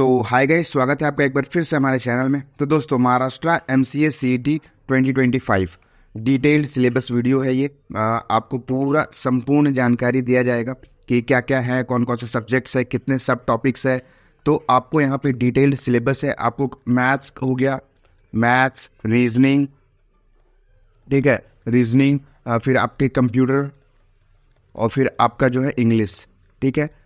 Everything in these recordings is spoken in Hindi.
तो हाय गाइस, स्वागत है आपका एक बार फिर से हमारे चैनल में। तो दोस्तों, Maharashtra MCA CET 2025 detailed syllabus video है ये। आपको पूरा संपूर्ण जानकारी दिया जाएगा कि क्या क्या है, कौन कौन से सब्जेक्ट्स है, कितने सब टॉपिक्स है। तो आपको यहाँ पे डिटेल्ड सिलेबस है। आपको मैथ्स हो गया, मैथ्स, रीजनिंग, ठीक है, रीजनिंग, फिर आपके कंप्यूटर और फिर आपका जो है इंग्लिश, ठीक है,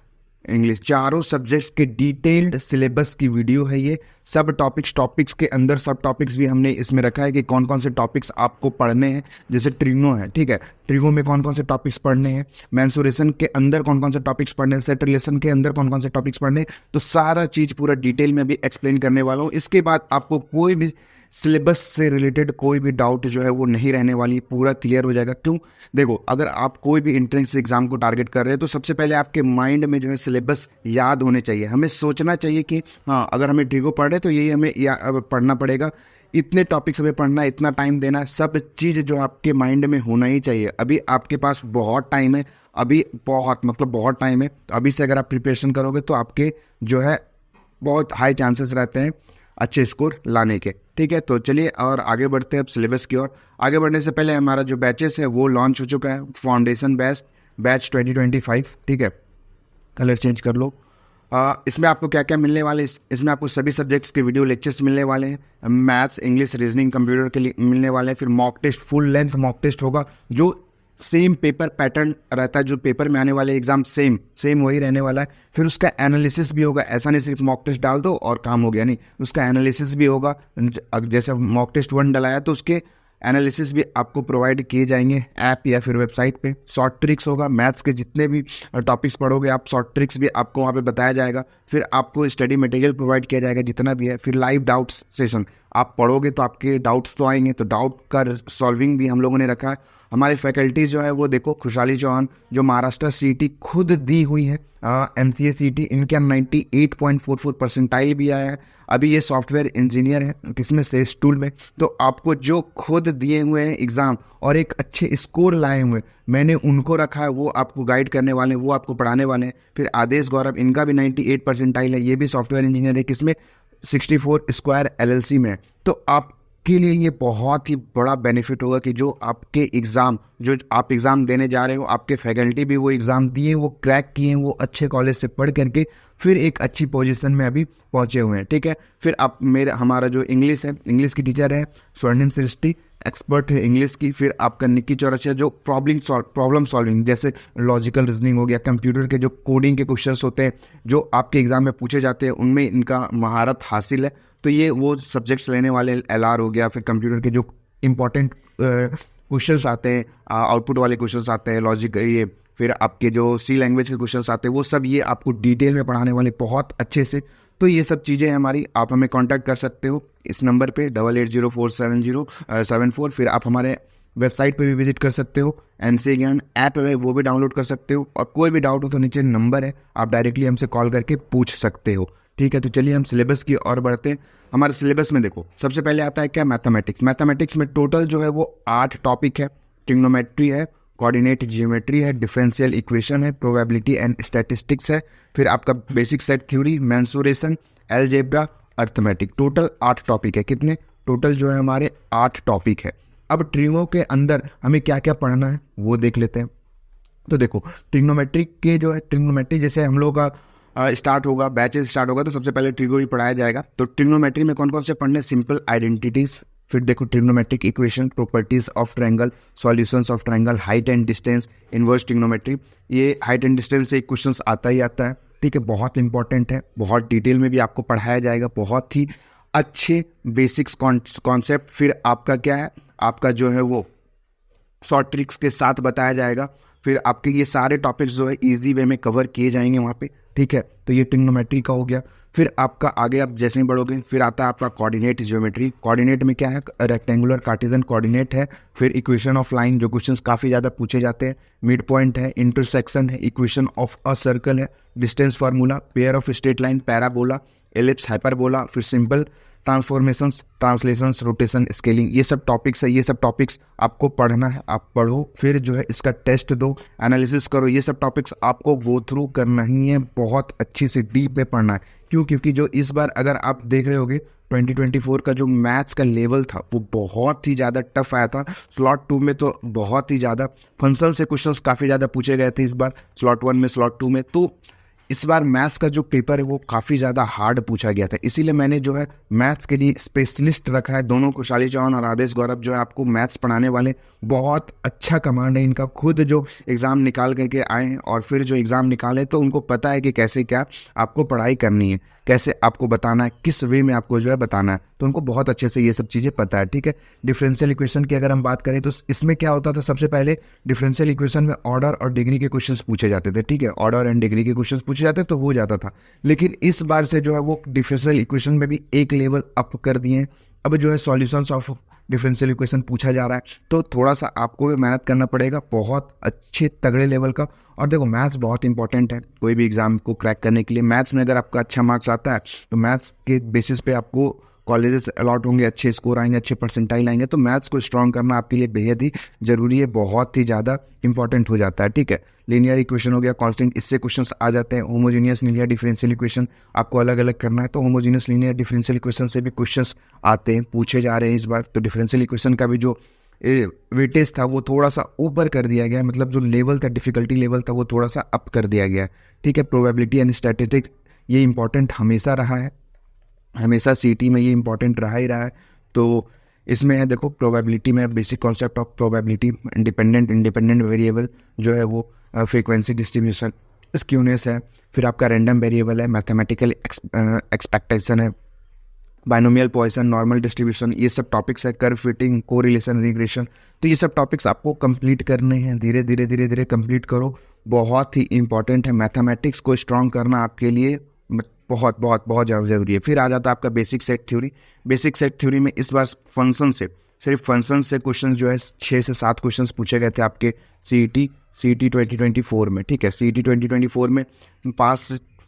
इंग्लिश, चारों सब्जेक्ट्स के डिटेल्ड सिलेबस की वीडियो है ये। सब टॉपिक्स के अंदर सब टॉपिक्स भी हमने इसमें रखा है कि कौन कौन से टॉपिक्स आपको पढ़ने हैं। जैसे ट्रिगनो है, ठीक है, ट्रिगनो में कौन कौन से टॉपिक्स पढ़ने हैं, मेंसुरेशन के अंदर कौन कौन से टॉपिक्स पढ़ने हैं, सेट रिलेशन के अंदर कौन कौन से टॉपिक्स पढ़ने हैं। तो सारा चीज़ पूरा डिटेल में अभी एक्सप्लेन करने वाला हूँ। इसके बाद आपको कोई भी सिलेबस से रिलेटेड कोई भी डाउट जो है वो नहीं रहने वाली, पूरा क्लियर हो जाएगा। क्यों? देखो, अगर आप कोई भी एंट्रेंस एग्जाम को टारगेट कर रहे हैं तो सबसे पहले आपके माइंड में जो है सिलेबस याद होने चाहिए। हमें सोचना चाहिए कि हाँ, अगर हमें ट्रिगो पढ़ रहे तो यही हमें पढ़ना पड़ेगा, इतने टॉपिक्स हमें पढ़ना है, इतना टाइम देना है, सब चीज़ जो आपके माइंड में होना ही चाहिए। अभी आपके पास बहुत टाइम है, अभी बहुत टाइम है। तो अभी से अगर आप प्रिपरेशन करोगे तो आपके जो है बहुत हाई चांसेस रहते हैं अच्छे स्कोर लाने के, ठीक है। तो चलिए और आगे बढ़ते हैं अब सिलेबस की ओर। आगे बढ़ने से पहले हमारा जो बैचेस है वो लॉन्च हो चुका है, फाउंडेशन बैच 2025, ठीक है। कलर चेंज कर लो। इसमें आपको क्या क्या मिलने वाले, इसमें आपको सभी सब्जेक्ट्स के वीडियो लेक्चर्स मिलने वाले हैं। मैथ्स, इंग्लिश, रीजनिंग, कंप्यूटर के लिए मिलने वाले हैं। फिर mock test, full length mock test होगा, जो सेम पेपर पैटर्न रहता है, जो पेपर में आने वाले एग्जाम सेम वही रहने वाला है। फिर उसका एनालिसिस भी होगा, ऐसा नहीं सिर्फ मॉक टेस्ट डाल दो और काम हो गया, नहीं, उसका एनालिसिस भी होगा। जैसे मॉक टेस्ट 1 डलाया तो उसके एनालिसिस भी आपको प्रोवाइड किए जाएंगे ऐप या फिर वेबसाइट पे। शॉर्ट ट्रिक्स होगा, मैथ्स के जितने भी टॉपिक्स पढ़ोगे आप, शॉर्ट ट्रिक्स भी आपको वहाँ पे बताया जाएगा। फिर आपको स्टडी मटेरियल प्रोवाइड किया जाएगा जितना भी है। फिर लाइव डाउट्स सेशन, आप पढ़ोगे तो आपके डाउट्स तो आएंगे, तो डाउट का सॉल्विंग भी हम लोगों ने रखा है। हमारी फैकल्टी जो है वो देखो, खुशहाली चौहान जो महाराष्ट्र सीईटी खुद दी हुई है, एमसीए सीईटी, इनके 98.44 परसेंटाइल भी आया है। अभी ये सॉफ्टवेयर इंजीनियर है, किसमें, सेस टूल में। तो आपको जो खुद दिए हुए हैं एग्जाम और एक अच्छे स्कोर लाए हुए, मैंने उनको रखा है, वो आपको गाइड करने वाले हैं, वो आपको पढ़ाने वाले हैं। फिर आदेश गौरव, इनका भी 98 परसेंटाइल है, ये भी सॉफ्टवेयर इंजीनियर है, किसमें, 64 स्क्वायर LLC में। तो आपके लिए ये बहुत ही बड़ा बेनिफिट होगा कि जो आपके एग्ज़ाम, जो आप एग्ज़ाम देने जा रहे हो, आपके फैकल्टी भी वो एग्ज़ाम दिए, वो क्रैक किए, वो अच्छे कॉलेज से पढ़ करके फिर एक अच्छी पोजीशन में अभी पहुंचे हुए हैं, ठीक है। फिर आप हमारा जो इंग्लिश है, इंग्लिश की टीचर है स्वर्णिम सृष्टि, एक्सपर्ट है इंग्लिश की। फिर आपका निक्की चौरसिया जो प्रॉब्लम सॉल्विंग, जैसे लॉजिकल रीजनिंग हो गया, कंप्यूटर के जो कोडिंग के क्वेश्चंस होते हैं जो आपके एग्जाम में पूछे जाते हैं, उनमें इनका महारत हासिल है। तो ये वो सब्जेक्ट्स लेने वाले, LR हो गया, फिर कंप्यूटर के जो इंपॉर्टेंट क्वेश्चंस आते हैं, आउटपुट वाले क्वेश्चंस आते हैं, लॉजिक, ये फिर आपके जो C लैंग्वेज के क्वेश्चंस आते हैं, वो सब ये आपको डिटेल में पढ़ाने वाले बहुत अच्छे से। तो ये सब चीज़ें हमारी, आप हमें कांटेक्ट कर सकते हो इस नंबर पे 88047074। फिर आप हमारे वेबसाइट पे भी विजिट कर सकते हो, एनसीए ज्ञान ऐप है वो भी डाउनलोड कर सकते हो। और कोई भी डाउट हो तो नीचे नंबर है, आप डायरेक्टली हमसे कॉल करके पूछ सकते हो, ठीक है। तो चलिए हम सिलेबस की ओर बढ़ते हैं। हमारे सिलेबस में देखो, सबसे पहले आता है क्या, मैथमेटिक्स। मैथमेटिक्स में टोटल जो है वो 8 टॉपिक है। ट्रिग्नोमेट्री है, कोऑर्डिनेट जियोमेट्री है, डिफरेंशियल इक्वेशन है, प्रोबेबिलिटी एंड स्टैटिस्टिक्स है, फिर आपका basic set theory, mensuration, algebra, arithmetic. Total 8 topic है। कितने टोटल जो है हमारे 8 टॉपिक है। अब ट्रिगो के अंदर हमें क्या क्या पढ़ना है वो देख लेते हैं। तो देखो, ट्रिग्नोमेट्री के जो है, ट्रिग्नोमेट्री जैसे हम लोग का स्टार्ट होगा, बैचेस स्टार्ट होगा, तो सबसे पहले ट्रिगो ही पढ़ाया जाएगा। तो ट्रिग्नोमेट्री में कौन कौन से पढ़ने, सिंपल आइडेंटिटीज, फिर देखो trigonometric equation, properties of triangle, solutions of triangle, height and distance, inverse trigonometry. ये हाइट एंड डिस्टेंस से एक क्वेश्चंस आता ही आता है, ठीक है, बहुत इंपॉर्टेंट है, बहुत डिटेल में भी आपको पढ़ाया जाएगा, बहुत ही अच्छे बेसिक्स कॉन्सेप्ट। फिर आपका क्या है, आपका जो है वो शॉर्ट ट्रिक्स के साथ बताया जाएगा। फिर आपके ये सारे टॉपिक्स जो है इजी वे में कवर किए जाएंगे वहाँ पे, ठीक है। तो ये ट्रिग्नोमेट्री का हो गया। फिर आपका आगे आप जैसे ही बढ़ोगे, फिर आता है आपका कोऑर्डिनेट ज्योमेट्री। कोऑर्डिनेट में क्या है, रेक्टेंगुलर कार्टेशियन कोऑर्डिनेट है, फिर इक्वेशन ऑफ लाइन, जो क्वेश्चंस काफ़ी ज़्यादा पूछे जाते हैं, मिड पॉइंट है, इंटरसेक्शन है, इक्वेशन ऑफ अ सर्कल है, distance formula, pair of straight line, parabola, ellipse, hyperbola, फिर simple transformations, translations, rotation, scaling, ये सब टॉपिक्स है। ये सब टॉपिक्स आपको पढ़ना है, आप पढ़ो, फिर जो है इसका टेस्ट दो, एनालिसिस करो। ये सब टॉपिक्स आपको गो थ्रू करना ही है, बहुत अच्छी से डीप में पढ़ना है। क्यों? क्योंकि जो इस बार अगर आप देख रहे होगे 2024 का जो मैथ्स का लेवल था वो बहुत ही ज़्यादा टफ आया था। स्लॉट 2 में तो बहुत ही ज़्यादा फंक्शन से क्वेश्चंस काफ़ी ज़्यादा पूछे गए थे इस बार, स्लॉट 1 में, स्लॉट 2 में। तो इस बार मैथ्स का जो पेपर है वो काफ़ी ज़्यादा हार्ड पूछा गया था। इसीलिए मैंने जो है मैथ्स के लिए स्पेशलिस्ट रखा है दोनों को, शाली चौहान और आदेश गौरव जो है आपको मैथ्स पढ़ाने वाले। बहुत अच्छा कमांड है इनका, खुद जो एग्ज़ाम निकाल करके आए हैं और फिर जो एग्ज़ाम निकाले तो उनको पता है कि कैसे क्या आपको पढ़ाई करनी है, कैसे आपको बताना है, किस वे में आपको जो है बताना है। तो उनको बहुत अच्छे से ये सब चीज़ें पता है, ठीक है। डिफरेंशियल इक्वेशन की अगर हम बात करें तो इसमें क्या होता था, सबसे पहले डिफरेंशियल इक्वेशन में ऑर्डर और डिग्री के क्वेश्चंस पूछे जाते थे, ठीक है। ऑर्डर एंड डिग्री के क्वेश्चंस पूछे जाते तो हो जाता था। लेकिन इस बार से जो है वो डिफरेंशियल इक्वेशन में भी एक लेवल अप कर दिए हैं। अब जो है सॉल्यूशंस ऑफ डिफरेंशियल इक्वेशन पूछा जा रहा है, तो थोड़ा सा आपको भी मेहनत करना पड़ेगा, बहुत अच्छे तगड़े लेवल का। और देखो मैथ्स बहुत इंपॉर्टेंट है कोई भी एग्जाम को क्रैक करने के लिए। मैथ्स में अगर आपका अच्छा मार्क्स आता है तो मैथ्स के बेसिस पे आपको कॉलेजेस अलॉट होंगे, अच्छे स्कोर आएंगे, अच्छे परसेंटाइल आएंगे। तो मैथ्स को स्ट्रॉन्ग करना आपके लिए बेहद ही जरूरी है, बहुत ही ज़्यादा इंपॉर्टेंट हो जाता है, ठीक है। लीनियर इक्वेशन हो गया, कांस्टेंट, इससे क्वेश्चंस आ जाते हैं। होमोजेनियस लीनियर डिफरेंशियल इक्वेशन आपको अलग अलग करना है, तो होमोजेनियस लीनियर डिफरेंशियल इक्वेशन से भी क्वेश्चंस आते हैं, पूछे जा रहे हैं इस बार। तो डिफरेंशियल इक्वेशन का भी जो वेटेज था वो थोड़ा सा ऊपर कर दिया गया, मतलब जो लेवल था, डिफिकल्टी लेवल था वो थोड़ा सा अप कर दिया गया, ठीक है। प्रोबेबिलिटी एंड स्टैटिस्टिक्स ये इंपॉर्टेंट हमेशा रहा है, हमेशा सीटी में ये इंपॉर्टेंट रहा ही रहा है। तो इसमें है देखो प्रोबेबिलिटी में basic concept of probability, independent variable जो है वो फ्रीक्वेंसी डिस्ट्रीब्यूशन, स्क्यूनेस है, फिर आपका रैंडम वेरिएबल है, मैथमेटिकल एक्सपेक्टेशन है, बाइनोमियल पॉइसन, नॉर्मल डिस्ट्रीब्यूशन, ये सब टॉपिक्स है, कर्व फिटिंग, कोरिलेशन, रिग्रेशन। तो ये सब टॉपिक्स आपको कंप्लीट करने हैं, धीरे धीरे कंप्लीट करो, बहुत ही इंपॉर्टेंट है। मैथमेटिक्स को स्ट्रॉन्ग करना आपके लिए बहुत बहुत बहुत ज़्यादा ज़रूरी है। फिर आ जाता है आपका basic set theory. Basic set theory में इस बार फंक्शन से, सिर्फ फंक्शन से क्वेश्चन जो है 6 से 7 क्वेश्चन पूछे गए थे आपके सीईटी 2024 में, ठीक है। सीईटी 2024 में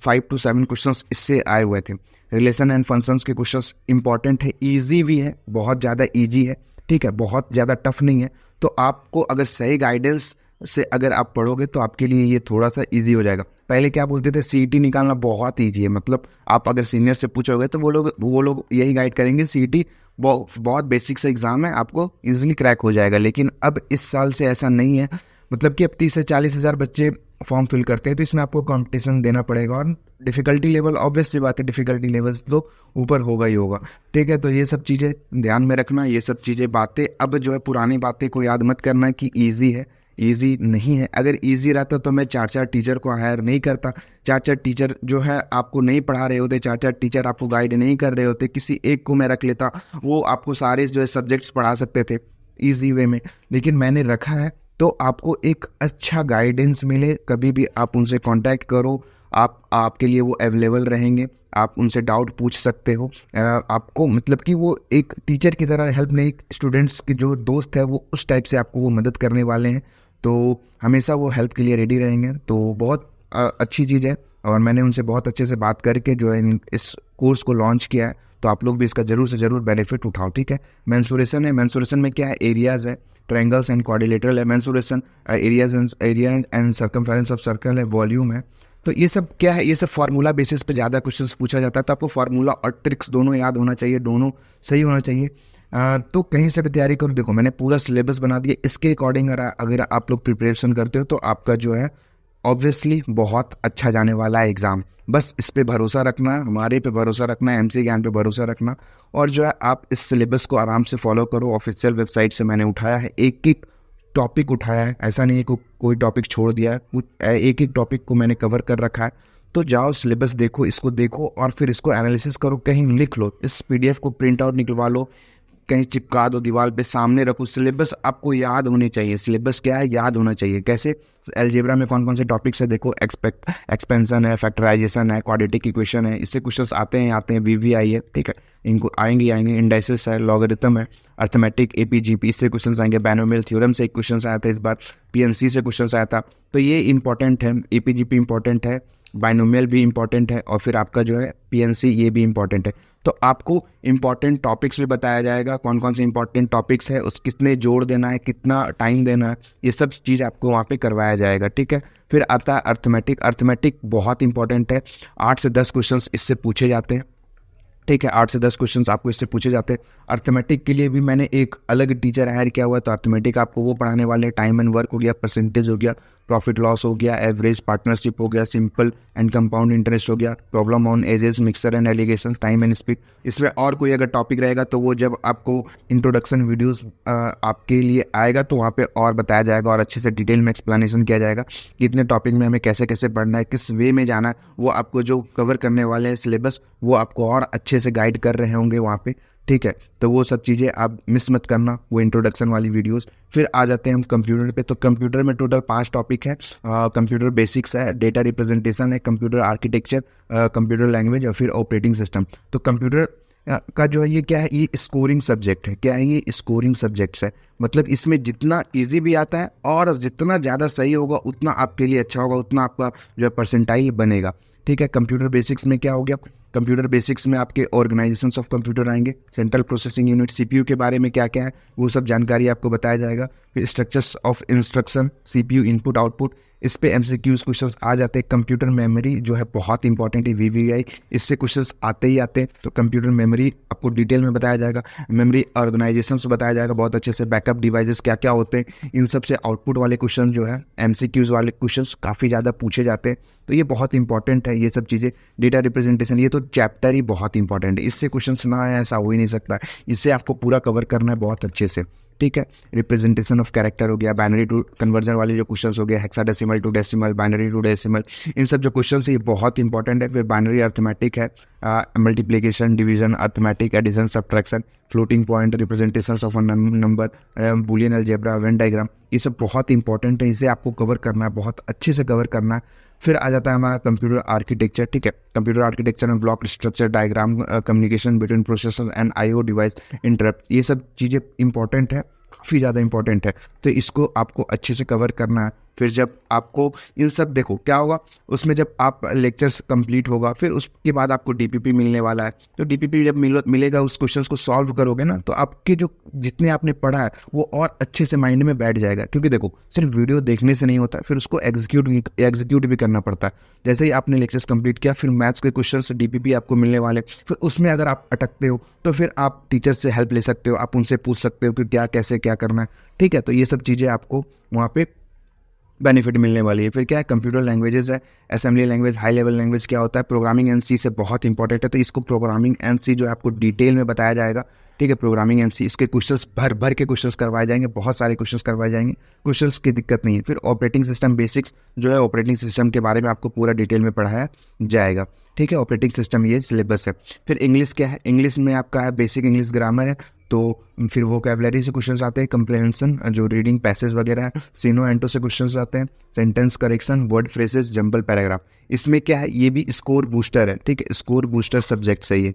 5 to 7 क्वेश्चंस इससे आए हुए थे। रिलेशन एंड फंक्शंस के क्वेश्चंस इंपॉर्टेंट है, इजी भी है, बहुत ज़्यादा इजी है, ठीक है, बहुत ज़्यादा टफ नहीं है। तो आपको अगर सही गाइडेंस से अगर आप पढ़ोगे तो आपके लिए ये थोड़ा सा इजी हो जाएगा। पहले क्या बोलते थे, सीईटी निकालना बहुत ईजी है, मतलब आप अगर सीनियर से पूछोगे तो वो लोग यही गाइड करेंगे, सीईटी बहुत बेसिक सा एग्जाम है, आपको इजीली क्रैक हो जाएगा। लेकिन अब इस साल से ऐसा नहीं है, मतलब कि अब 30 से 40 हज़ार बच्चे फॉर्म फिल करते हैं, तो इसमें आपको कंपटीशन देना पड़ेगा। और डिफ़िकल्टी लेवल ऑब्वियस सी बात है, डिफ़िकल्टी लेवल तो ऊपर होगा ही होगा, ठीक है। तो ये सब चीज़ें ध्यान में रखना, ये सब चीज़ें बातें अब जो है पुरानी बातें को याद मत करना कि ईजी है, ईजी नहीं है। अगर ईजी रहता तो मैं 4 टीचर को हायर नहीं करता, 4 टीचर जो है आपको नहीं पढ़ा रहे होते, 4 टीचर आपको गाइड नहीं कर रहे होते, किसी एक को मैं रख लेता, वो आपको सारे जो है सब्जेक्ट्स पढ़ा सकते थे ईजी वे में। लेकिन मैंने रखा है तो आपको एक अच्छा गाइडेंस मिले, कभी भी आप उनसे कांटेक्ट करो, आपके लिए वो अवेलेबल रहेंगे, आप उनसे डाउट पूछ सकते हो। आपको मतलब कि वो एक टीचर की तरह हेल्प नहीं, स्टूडेंट्स के जो दोस्त है वो उस टाइप से आपको वो मदद करने वाले हैं, तो हमेशा वो हेल्प के लिए रेडी रहेंगे। तो बहुत अच्छी चीज़ है और मैंने उनसे बहुत अच्छे से बात करके जो है इस कोर्स को लॉन्च किया है, तो आप लोग भी इसका ज़रूर से ज़रूर बेनिफिट उठाओ, ठीक है। मेंसुरेशन है, मेंसुरेशन में क्या है, एरियाज़ है, ट्रायंगल्स एंड क्वाड्रिलेटरल है। Mensuration area and circumference of circle है, वॉल्यूम है। तो ये सब क्या है, ये सब फार्मूला बेसिस पे ज़्यादा क्वेश्चंस पूछा जाता है, तो आपको फार्मूला और ट्रिक्स दोनों याद होना चाहिए, दोनों सही होना चाहिए। तो कहीं से भी तैयारी करो, देखो मैंने पूरा सिलेबस बना दिया, इसके अकॉर्डिंग अगर आप लोग प्रिपरेशन करते हो तो आपका जो है ऑब्वियसली बहुत अच्छा जाने वाला है एग्ज़ाम। बस इस पे भरोसा रखना, हमारे पे भरोसा रखना, एमसी ज्ञान पे भरोसा रखना, और जो है आप इस सिलेबस को आराम से फॉलो करो। ऑफिशियल वेबसाइट से मैंने उठाया है, एक एक टॉपिक उठाया है, ऐसा नहीं है कोई टॉपिक छोड़ दिया है, एक एक टॉपिक को मैंने कवर कर रखा है। तो जाओ सिलेबस देखो, इसको देखो और फिर इसको एनालिसिस करो, कहीं लिख लो, इस पीडीएफ को प्रिंट आउट निकलवा लो, कहीं चिपका दो, दीवार पे सामने रखो। सिलेबस आपको याद होनी चाहिए। सिलेबस क्या है, याद होना चाहिए। कैसे, अलजेब्रा में कौन कौन से टॉपिक्स है देखो, एक्सपेंशन है, फैक्टराइजेशन है, क्वाड्रेटिक इक्वेशन है, इससे क्वेश्चंस आते हैं, वीवीआई है, ठीक है, इनको आएंगे। इंडाइसिस है, लॉगरिथम है, अर्थमेटिक, एपीजीपी, इससे क्वेश्चंस आएंगे। बाइनोमियल थ्योरम से एक क्वेश्चन आया था इस बार, पीएनसी से क्वेश्चन आया था। तो ये इंपॉर्टेंट है, एपीजीपी इंपॉर्टेंट है, बाइनोमियल भी इंपॉर्टेंट है, और फिर आपका जो है पीएनसी ये भी इंपॉर्टेंट है। तो आपको इंपॉर्टेंट टॉपिक्स भी बताया जाएगा, कौन कौन से इंपॉर्टेंट टॉपिक्स है, उस कितने जोड़ देना है, कितना टाइम देना है, ये सब चीज़ आपको वहाँ पे करवाया जाएगा, ठीक है। फिर आता है अर्थमेटिक। अर्थमेटिक बहुत इंपॉर्टेंट है, 8 से 10 क्वेश्चंस इससे पूछे जाते हैं, ठीक है। 8 से 10 क्वेश्चंस आपको इससे पूछे जाते हैं। अर्थमेटिक के लिए भी मैंने एक अलग टीचर हायर किया हुआ है, तो अर्थमेटिक आपको वो पढ़ाने वाले, टाइम एंड वर्क हो गया, परसेंटेज हो गया, प्रॉफिट लॉस हो गया, एवरेज, पार्टनरशिप हो गया, सिंपल एंड कंपाउंड इंटरेस्ट हो गया, problem on edges, mixer and allegation, time and speed. इसमें और कोई अगर टॉपिक रहेगा तो वो जब आपको इंट्रोडक्शन वीडियोस आपके लिए आएगा तो वहाँ पे और बताया जाएगा और अच्छे से डिटेल में एक्सप्लेनेशन किया जाएगा कि इतने टॉपिक में हमें कैसे कैसे पढ़ना है, किस वे में जाना है। वो आपको जो कवर करने वाले हैं सिलेबस, वो आपको और अच्छे से गाइड कर रहे होंगे वहाँ पे, ठीक है। तो वो सब चीज़ें आप मिस मत करना, वो इंट्रोडक्शन वाली वीडियोस। फिर आ जाते हैं हम कंप्यूटर पे। तो कंप्यूटर में टोटल 5 टॉपिक है। कंप्यूटर बेसिक्स है, डेटा रिप्रेजेंटेशन है, कंप्यूटर आर्किटेक्चर, कंप्यूटर लैंग्वेज और फिर ऑपरेटिंग सिस्टम। तो कंप्यूटर का जो है ये क्या है, ये स्कोरिंग सब्जेक्ट है। क्या है ये? स्कोरिंग सब्जेक्ट्स है। मतलब इसमें जितना इजी भी आता है और जितना ज़्यादा सही होगा उतना आपके लिए अच्छा होगा, उतना आपका जो है परसेंटाइल बनेगा, ठीक है। कंप्यूटर बेसिक्स में क्या हो गया? कंप्यूटर बेसिक्स में आपके ऑर्गेनाइजेशंस ऑफ कंप्यूटर आएंगे, सेंट्रल प्रोसेसिंग यूनिट, सीपीयू के बारे में क्या क्या है वो सब जानकारी आपको बताया जाएगा। फिर structures of instruction, CPU input output, इस पे एमसीक्यूज क्वेश्चंस आ जाते हैं। कंप्यूटर मेमोरी जो है बहुत इंपॉर्टेंट है, वीवीआई, इससे क्वेश्चंस आते ही आते हैं। तो कंप्यूटर मेमोरी आपको डिटेल में बताया जाएगा, मेमोरी ऑर्गेनाइजेशन से बताया जाएगा बहुत अच्छे से, बैकअप डिवाइसेस क्या क्या होते हैं, इन सब से आउटपुट वाले क्वेश्चन जो है, एमसीक्यूज वाले क्वेश्चंस काफ़ी ज़्यादा पूछे जाते हैं। तो ये बहुत इंपॉर्टेंट है ये सब चीज़ें। डेटा रिप्रेजेंटेशन, ये तो चैप्टर ही बहुत इंपॉर्टेंट है, इससे क्वेश्चन ना आए ऐसा हो ही नहीं सकता। इससे आपको पूरा कवर करना है बहुत अच्छे से, ठीक है। रिप्रेजेंटेशन ऑफ कैरेक्टर हो गया, बाइनरी टू कन्वर्जन वाले जो क्वेश्चंस हो गए, hexadecimal to decimal, binary to decimal, इन सब जो क्वेश्चंस है ये बहुत इंपॉर्टेंट है। फिर बाइनरी अर्थमेटिक है, multiplication, division, arithmetic, addition, subtraction, floating point, representation of number, Boolean algebra, Venn diagram, ये सब बहुत इंपॉर्टेंट है। इसे आपको कवर करना है, बहुत अच्छे से कवर करना है। फिर आ जाता है हमारा कंप्यूटर आर्किटेक्चर, ठीक है। कंप्यूटर आर्किटेक्चर में block structure, diagram, communication between processor and IO device, interrupt, ये सब चीज़ें इंपॉर्टेंट है, काफ़ी ज़्यादा इंपॉर्टेंट है। तो इसको आपको अच्छे से कवर करना है। फिर जब आपको इन सब, देखो क्या होगा उसमें, जब आप लेक्चर्स कंप्लीट होगा फिर उसके बाद आपको डीपीपी मिलने वाला है। तो डीपीपी जब मिलेगा, उस क्वेश्चंस को सॉल्व करोगे ना, तो आपके जो जितने आपने पढ़ा है वो और अच्छे से माइंड में बैठ जाएगा। क्योंकि देखो सिर्फ वीडियो देखने से नहीं होता, फिर उसको एग्जीक्यूट भी करना पड़ता है। जैसे ही आपने लेक्चर्स कंप्लीट किया, फिर मैथ्स के क्वेश्चंस डीपीपी आपको मिलने वाले, फिर उसमें अगर आप अटकते हो तो फिर आप टीचर से हेल्प ले सकते हो, आप उनसे पूछ सकते हो कि क्या कैसे क्या करना है, ठीक है। तो ये सब चीज़ें आपको वहाँ पे बेनिफिट मिलने वाली है। फिर क्या है? कंप्यूटर लैंग्वेजेस है, assembly language, high level language क्या होता है, प्रोग्रामिंग एंड सी से बहुत इंपॉर्टेंट है। तो इसको प्रोग्रामिंग एंड सी जो है आपको डिटेल में बताया जाएगा, ठीक है। प्रोग्रामिंग एंड सी, इसके क्वेश्चंस भर के क्वेश्चंस करवाए जाएंगे, बहुत सारे क्वेश्चंस करवाए जाएंगे, क्वेश्चंस की दिक्कत नहीं है। फिर ऑपरेटिंग सिस्टम बेसिक्स जो है, ऑपरेटिंग सिस्टम के बारे में आपको पूरा डिटेल में पढ़ाया जाएगा, ठीक है। ऑपरेटिंग सिस्टम ये सिलेबस है। फिर इंग्लिश क्या है? इंग्लिश में आपका है बेसिक इंग्लिश ग्रामर है, तो फिर वोकैबुलरी से क्वेश्चंस आते हैं, कंप्रहेंशन जो रीडिंग पैसेज वगैरह है, सीनो एंटो से क्वेश्चंस आते हैं, sentence correction, word phrases, jumble paragraph. इसमें क्या है? ये भी स्कोर बूस्टर है, ठीक है। स्कोर बूस्टर सब्जेक्ट है ये।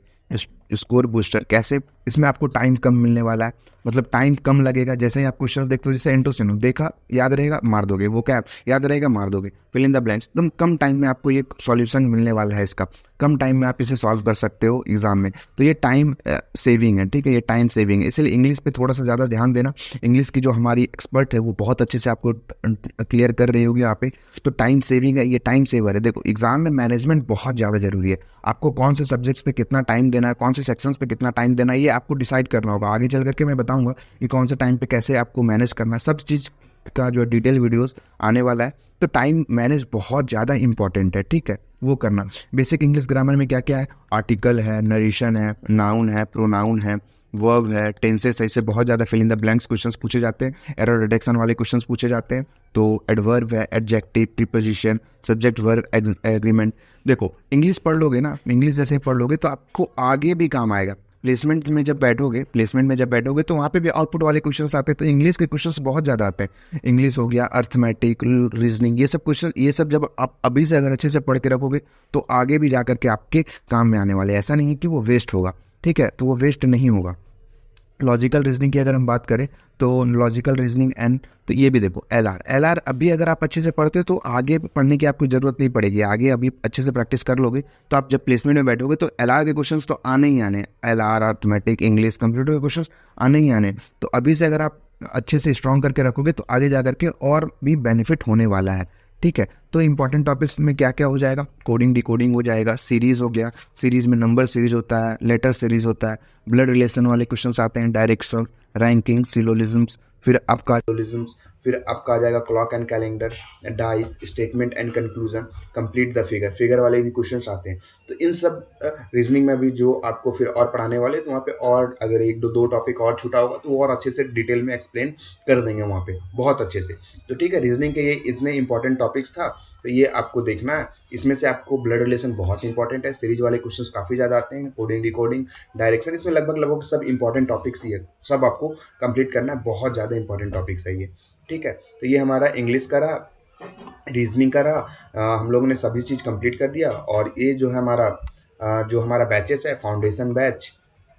स्कोर बूस्टर कैसे? इसमें आपको टाइम कम मिलने वाला है, मतलब टाइम कम लगेगा। जैसे ही आप क्वेश्चन देखते हो, जैसे एंटो सीनो देखा, याद रहेगा, मार दोगे, वो कैप याद रहेगा, मार दोगे, फिल इन द ब्लैंक्स, एकदम कम टाइम में आपको ये सॉल्यूशन मिलने वाला है इसका, कम टाइम में आप इसे सॉल्व कर सकते हो एग्जाम में। तो ये टाइम सेविंग है, ठीक है, ये टाइम सेविंग है। इसलिए इंग्लिश पे थोड़ा सा ज़्यादा ध्यान देना। इंग्लिश की जो हमारी एक्सपर्ट है वो बहुत अच्छे से आपको क्लियर कर रही होगी यहाँ पे। तो टाइम सेविंग है, ये टाइम सेवर है। देखो एग्जाम में मैनेजमेंट बहुत ज़्यादा जरूरी है। आपको कौन से सब्जेक्ट्स पे कितना टाइम देना है, कौन से सेक्शंस पे कितना टाइम देना है, ये आपको डिसाइड करना होगा। आगे चल करके मैं बताऊंगा कि कौन से टाइम पे कैसे आपको मैनेज करना है, सब चीज़ का जो डिटेल वीडियोस आने वाला है। तो टाइम मैनेज बहुत ज़्यादा इंपॉर्टेंट है, ठीक है, वो करना। बेसिक इंग्लिश ग्रामर में क्या क्या है? आर्टिकल है, नरेशन है, नाउन है, प्रोनाउन है, वर्ब है, टेंसेस है, इससे बहुत ज़्यादा fill in the blanks questions पूछे जाते हैं, एरर डिटेक्शन वाले क्वेश्चंस पूछे जाते हैं। तो एडवर्ब है, adjective, preposition, subject verb agreement. देखो इंग्लिश पढ़ लोगे ना, इंग्लिश जैसे ही पढ़ लोगे तो आपको आगे भी काम आएगा। प्लेसमेंट में जब बैठोगे तो वहाँ पे भी आउटपुट वाले क्वेश्चंस आते हैं। तो इंग्लिश के क्वेश्चंस बहुत ज़्यादा आते हैं। इंग्लिश हो गया, अर्थमेटिक, रीजनिंग, ये सब क्वेश्चन, ये सब जब आप अभी से अगर अच्छे से पढ़ के रखोगे तो आगे भी जा करके आपके काम में आने वाले। ऐसा नहीं है कि वो वेस्ट होगा, ठीक है, तो वो वेस्ट नहीं होगा। लॉजिकल रीजनिंग की अगर हम बात करें तो लॉजिकल रीजनिंग एंड, तो ये भी देखो एल आर अभी अगर आप अच्छे से पढ़ते हो तो आगे पढ़ने की आपको जरूरत नहीं पड़ेगी, आगे अभी अच्छे से प्रैक्टिस कर लोगे तो आप जब प्लेसमेंट में बैठोगे तो एल आर के क्वेश्चंस तो आने ही आने, L R, arithmetic, English, computer के क्वेश्चंस आने ही आने। तो अभी से अगर आप अच्छे से स्ट्रॉन्ग करके रखोगे तो आगे जा करके और भी बेनिफिट होने वाला है। ठीक है, तो इंपॉर्टेंट टॉपिक्स में क्या क्या हो जाएगा, कोडिंग डिकोडिंग हो जाएगा, सीरीज हो गया, सीरीज में नंबर सीरीज होता है, लेटर सीरीज होता है, ब्लड रिलेशन वाले क्वेश्चंस आते हैं, डायरेक्शन, रैंकिंग, सिलोलिज्म्स, फिर आपका आ जाएगा clock and calendar, dice, statement and conclusion, complete the figure, figure वाले भी क्वेश्चंस आते हैं। तो इन सब रीजनिंग में भी जो आपको फिर और पढ़ाने वाले, तो वहाँ पे और अगर एक दो टॉपिक और छूटा होगा तो वो और अच्छे से डिटेल में एक्सप्लेन कर देंगे वहाँ पे बहुत अच्छे से। तो ठीक है, रीजनिंग के ये इतने इंपॉर्टेंट टॉपिक्स था, तो ये आपको देखना है। इसमें से आपको ब्लड रिलेशन बहुत इंपॉर्टेंट है, सीरीज वाले क्वेश्चंस काफ़ी ज़्यादा आते हैं, कोडिंग डिकोडिंग, डायरेक्शन, इसमें लगभग सब इंपॉर्टेंट टॉपिक्स ही है, सब आपको कंप्लीट करना है, बहुत ज़्यादा इंपॉर्टेंट टॉपिक्स है ये। ठीक है, तो ये हमारा इंग्लिश का रहा, रीजनिंग का रहा, हम लोगों ने सभी चीज़ कंप्लीट कर दिया। और ये जो है हमारा जो हमारा बैचेस है, फाउंडेशन बैच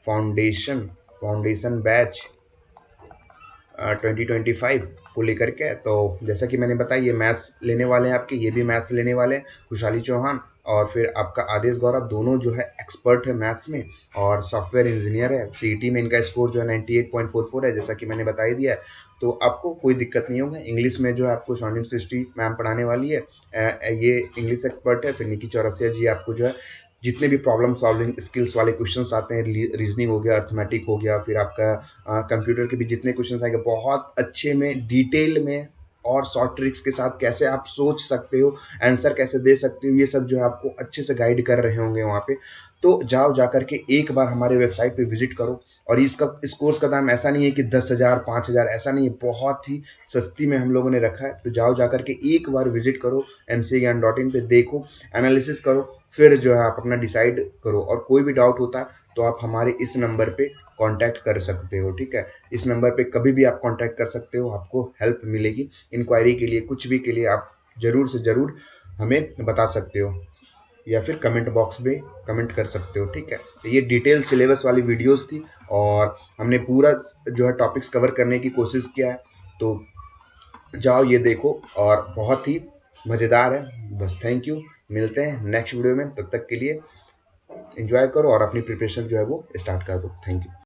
2025 को लेकर के, तो जैसा कि मैंने बताया ये मैथ्स लेने वाले हैं आपके, ये भी मैथ्स लेने वाले हैं, खुशहाली चौहान और फिर आपका आदेश गौरव, दोनों जो है एक्सपर्ट है मैथ्स में और सॉफ्टवेयर इंजीनियर है। सीईटी में इनका स्कोर जो है 98.44 है, जैसा कि मैंने बता ही दिया है। तो आपको कोई दिक्कत नहीं होगा। इंग्लिश में जो है आपको सौनिम सृष्टि मैम पढ़ाने वाली है, ये इंग्लिश एक्सपर्ट है। फिर निकी चौरसिया जी आपको जो है जितने भी प्रॉब्लम सॉल्विंग स्किल्स वाले क्वेश्चंस आते हैं, रीजनिंग हो गया, अर्थमेटिक हो गया, फिर आपका कंप्यूटर के भी जितने क्वेश्चंस आएंगे बहुत अच्छे में डिटेल में और शॉर्ट ट्रिक्स के साथ कैसे आप सोच सकते हो, आंसर कैसे दे सकते हो, ये सब जो है आपको अच्छे से गाइड कर रहे होंगे वहाँ पे। तो जाओ जा करके एक बार हमारे वेबसाइट पे विजिट करो। और इस कोर्स का दाम ऐसा नहीं है कि 10,000 5,000, ऐसा नहीं है, बहुत ही सस्ती में हम लोगों ने रखा है। तो जाओ जा करके एक बार विजिट करो mcgyan.in पे, देखो, एनालिसिस करो, फिर जो है आप अपना डिसाइड करो। और कोई भी डाउट होता है तो आप हमारे इस नंबर पे कांटेक्ट कर सकते हो। ठीक है, इस नंबर पे कभी भी आप कांटेक्ट कर सकते हो, आपको हेल्प मिलेगी। इंक्वायरी के लिए, कुछ भी के लिए आप ज़रूर से ज़रूर हमें बता सकते हो या फिर कमेंट बॉक्स में कमेंट कर सकते हो। ठीक है, तो ये डिटेल सिलेबस वाली वीडियोस थी और हमने पूरा जो है टॉपिक्स कवर करने की कोशिश किया है। तो जाओ ये देखो, और बहुत ही मज़ेदार है। बस थैंक यू, मिलते हैं नेक्स्ट वीडियो में, तब तक के लिए एंजॉय करो और अपनी प्रिपरेशन जो है वो स्टार्ट कर दो। Thank you.